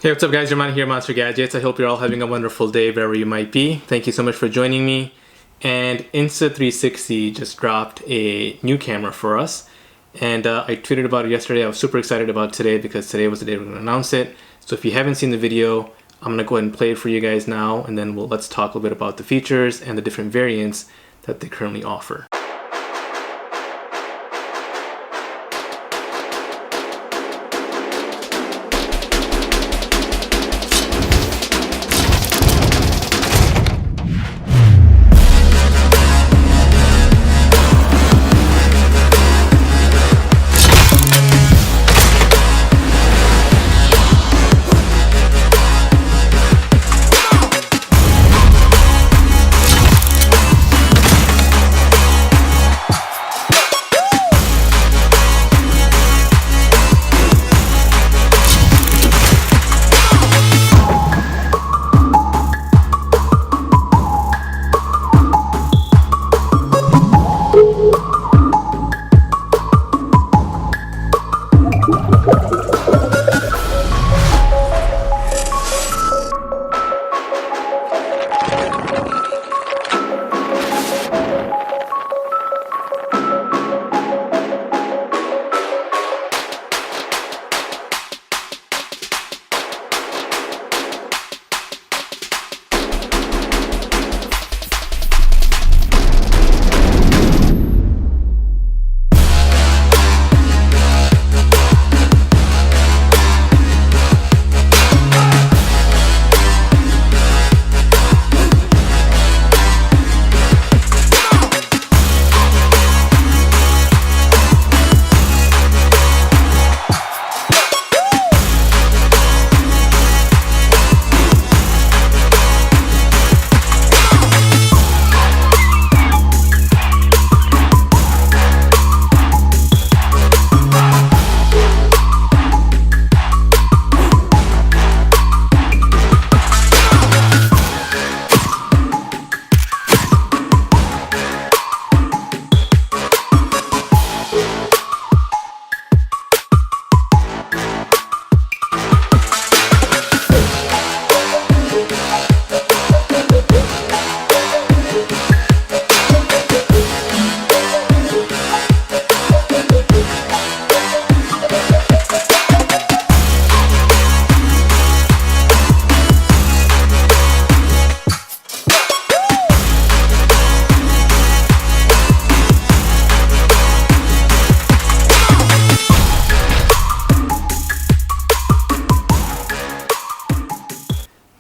Hey, what's up guys, Raman here, Monster Gadgets. I hope you're all having a wonderful day wherever you might be. Thank you so much for joining me. And Insta360 just dropped a new camera for us. And I tweeted about it yesterday. I was super excited about today because today was the day we're going to announce it. So if you haven't seen the video, I'm going to go ahead and play it for you guys now. And then let's talk a little bit about the features and the different variants that they currently offer.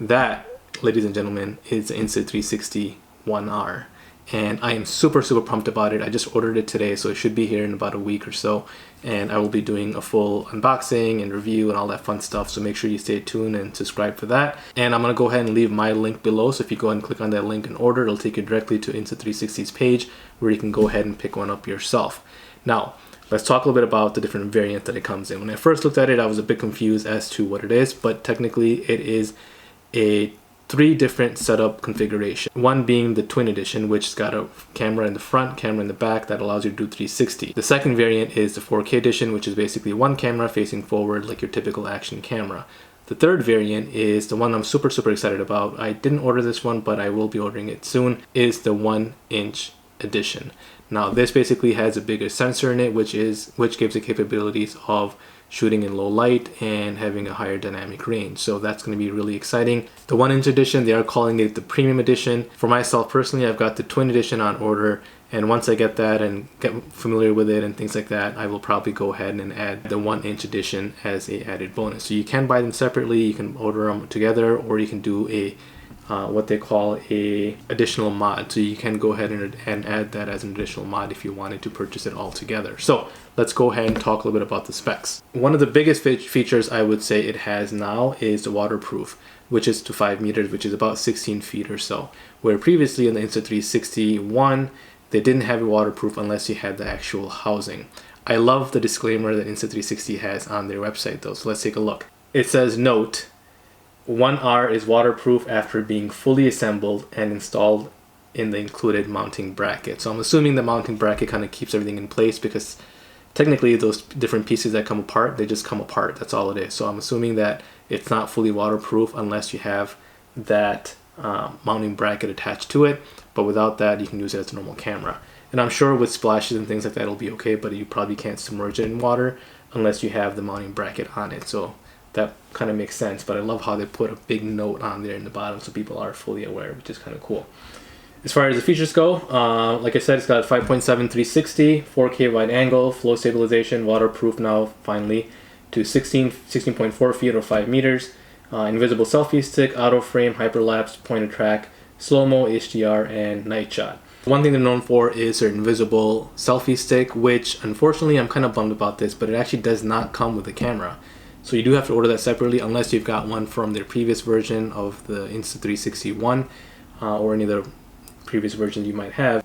That, ladies and gentlemen, is the Insta360 One R. And I am super pumped about it. I just ordered it today, so it should be here in about a week or so. And I will be doing a full unboxing and review and all that fun stuff. So make sure you stay tuned and subscribe for that. And I'm going to go ahead and leave my link below. So if you go ahead and click on that link and order, it'll take you directly to Insta360's page where you can go ahead and pick one up yourself. Now, let's talk a little bit about the different variants that it comes in. When I first looked at it, I was a bit confused as to what it is, but technically it is a 3 different setup configuration. One being the twin edition, which has got a camera in the front, camera in the back that allows you to do 360. The second variant is the 4K edition, which is basically one camera facing forward like your typical action camera. The third variant is the one I'm super excited about. I didn't order this one, but I will be ordering it soon, is the 1-inch edition. Now this basically has a bigger sensor in it, which gives it capabilities of shooting in low light and having a higher dynamic range. So that's going to be really exciting. The 1-inch edition, they are calling it the premium edition. For myself personally, I've got the twin edition on order, and once I get that and get familiar with it and things like that, I will probably go ahead and add the 1-inch edition as a added bonus. So you can buy them separately, you can order them together, or you can do a what they call a additional mod. So you can go ahead and add that as an additional mod if you wanted to purchase it all together. So let's go ahead and talk a little bit about the specs. One of the biggest features I would say it has now is the waterproof, which is to 5 meters, which is about 16 feet or so. Where previously in the Insta360 One, they didn't have it waterproof unless you had the actual housing. I love the disclaimer that Insta360 has on their website though, so let's take a look. It says, note, OneR is waterproof after being fully assembled and installed in the included mounting bracket. So I'm assuming the mounting bracket kind of keeps everything in place because technically those different pieces that come apart, they just come apart. That's all it is. So I'm assuming that it's not fully waterproof unless you have that mounting bracket attached to it. But without that, you can use it as a normal camera. And I'm sure with splashes and things like that, it'll be okay, but you probably can't submerge it in water unless you have the mounting bracket on it. So that kind of makes sense. But I love how they put a big note on there in the bottom so people are fully aware, which is kind of cool. As far as the features go, like I said, it's got 5.7 360, 4K wide angle, flow stabilization, waterproof now finally, to 16.4 feet or 5 meters, invisible selfie stick, auto frame, hyperlapse, point and track, slow-mo, HDR, and night shot. One thing they're known for is their invisible selfie stick, which unfortunately I'm kind of bummed about this, but it actually does not come with a camera. So you do have to order that separately unless you've got one from their previous version of the Insta360 One or any other previous versions you might have.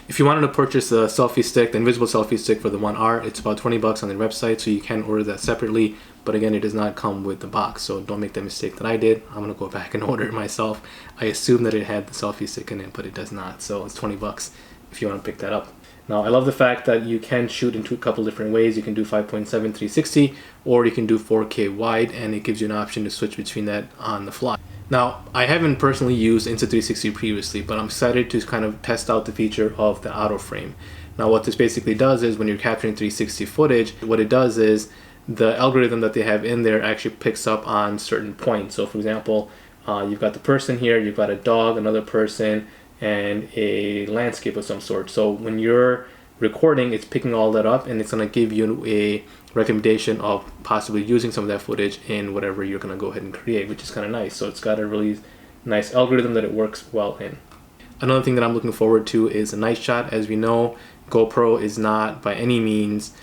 If you wanted to purchase the selfie stick, the invisible selfie stick for the One R, it's about 20 bucks on their website, so you can order that separately. But again, it does not come with the box, so don't make the mistake that I did. I'm gonna go back and order it myself. I assumed that it had the selfie stick in it, but it does not. So it's 20 bucks if you want to pick that up. Now, I love the fact that you can shoot into a couple different ways. You can do 5.7 360, or you can do 4K wide, and it gives you an option to switch between that on the fly. Now, I haven't personally used Insta360 previously, but I'm excited to kind of test out the feature of the auto frame. Now, what this basically does is when you're capturing 360 footage, what it does is the algorithm that they have in there actually picks up on certain points. So for example, you've got the person here, you've got a dog, another person, and a landscape of some sort. So when you're recording, it's picking all that up, and it's going to give you a recommendation of possibly using some of that footage in whatever you're going to go ahead and create, which is kind of nice. So it's got a really nice algorithm that it works well in. Another thing that I'm looking forward to is a night shot. As we know, GoPro is not by any means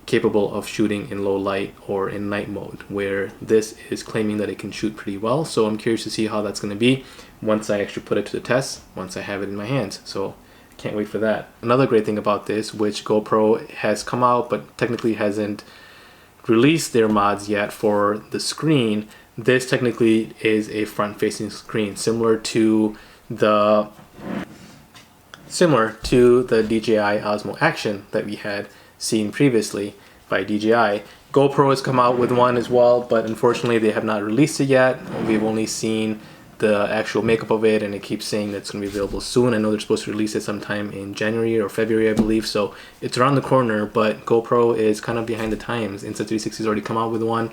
capable of shooting in low light or in night mode, where this is claiming that it can shoot pretty well. So I'm curious to see how that's going to be once I actually put it to the test, once I have it in my hands. So can't wait for that. Another great thing about this, which GoPro has come out but technically hasn't released their mods yet for the screen, this technically is a front-facing screen, similar to the DJI Osmo Action that we had seen previously by DJI. GoPro has come out with one as well, but unfortunately they have not released it yet. We've only seen the actual makeup of it, and it keeps saying that it's going to be available soon. I know they're supposed to release it sometime in January or February, I believe, so it's around the corner, but GoPro is kind of behind the times. Insta360 has already come out with one,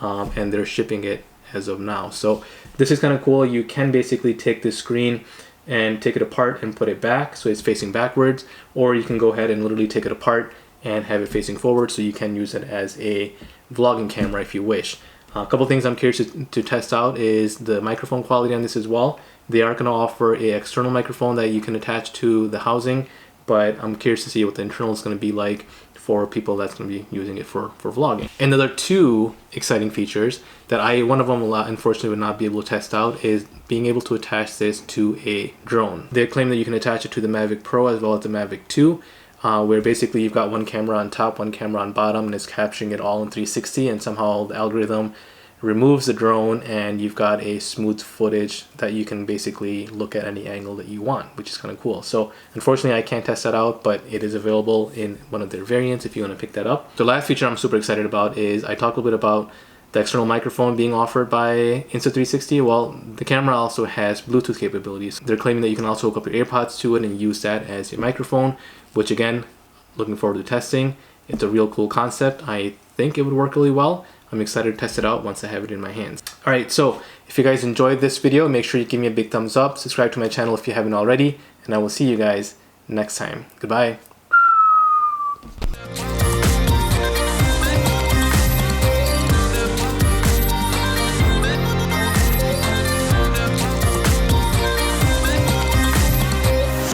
and they're shipping it as of now. So this is kind of cool. You can basically take this screen and take it apart and put it back so it's facing backwards, or you can go ahead and literally take it apart and have it facing forward, so you can use it as a vlogging camera if you wish. A couple things I'm curious to test out is the microphone quality on this as well. They are going to offer an external microphone that you can attach to the housing, but I'm curious to see what the internal is going to be like for people that's going to be using it for vlogging. And the other two exciting features that one of them unfortunately would not be able to test out is being able to attach this to a drone. They claim that you can attach it to the Mavic Pro as well as the Mavic 2. Where basically you've got one camera on top, one camera on bottom, and it's capturing it all in 360, and somehow the algorithm removes the drone and you've got a smooth footage that you can basically look at any angle that you want, which is kind of cool. So unfortunately I can't test that out, but it is available in one of their variants if you want to pick that up. The last feature I'm super excited about is I talked a little bit about the external microphone being offered by Insta360. Well, the camera also has Bluetooth capabilities. They're claiming that you can also hook up your AirPods to it and use that as your microphone, which again, looking forward to testing. It's a real cool concept. I think it would work really well. I'm excited to test it out once I have it in my hands. Alright, so if you guys enjoyed this video, make sure you give me a big thumbs up, subscribe to my channel if you haven't already, and I will see you guys next time. Goodbye.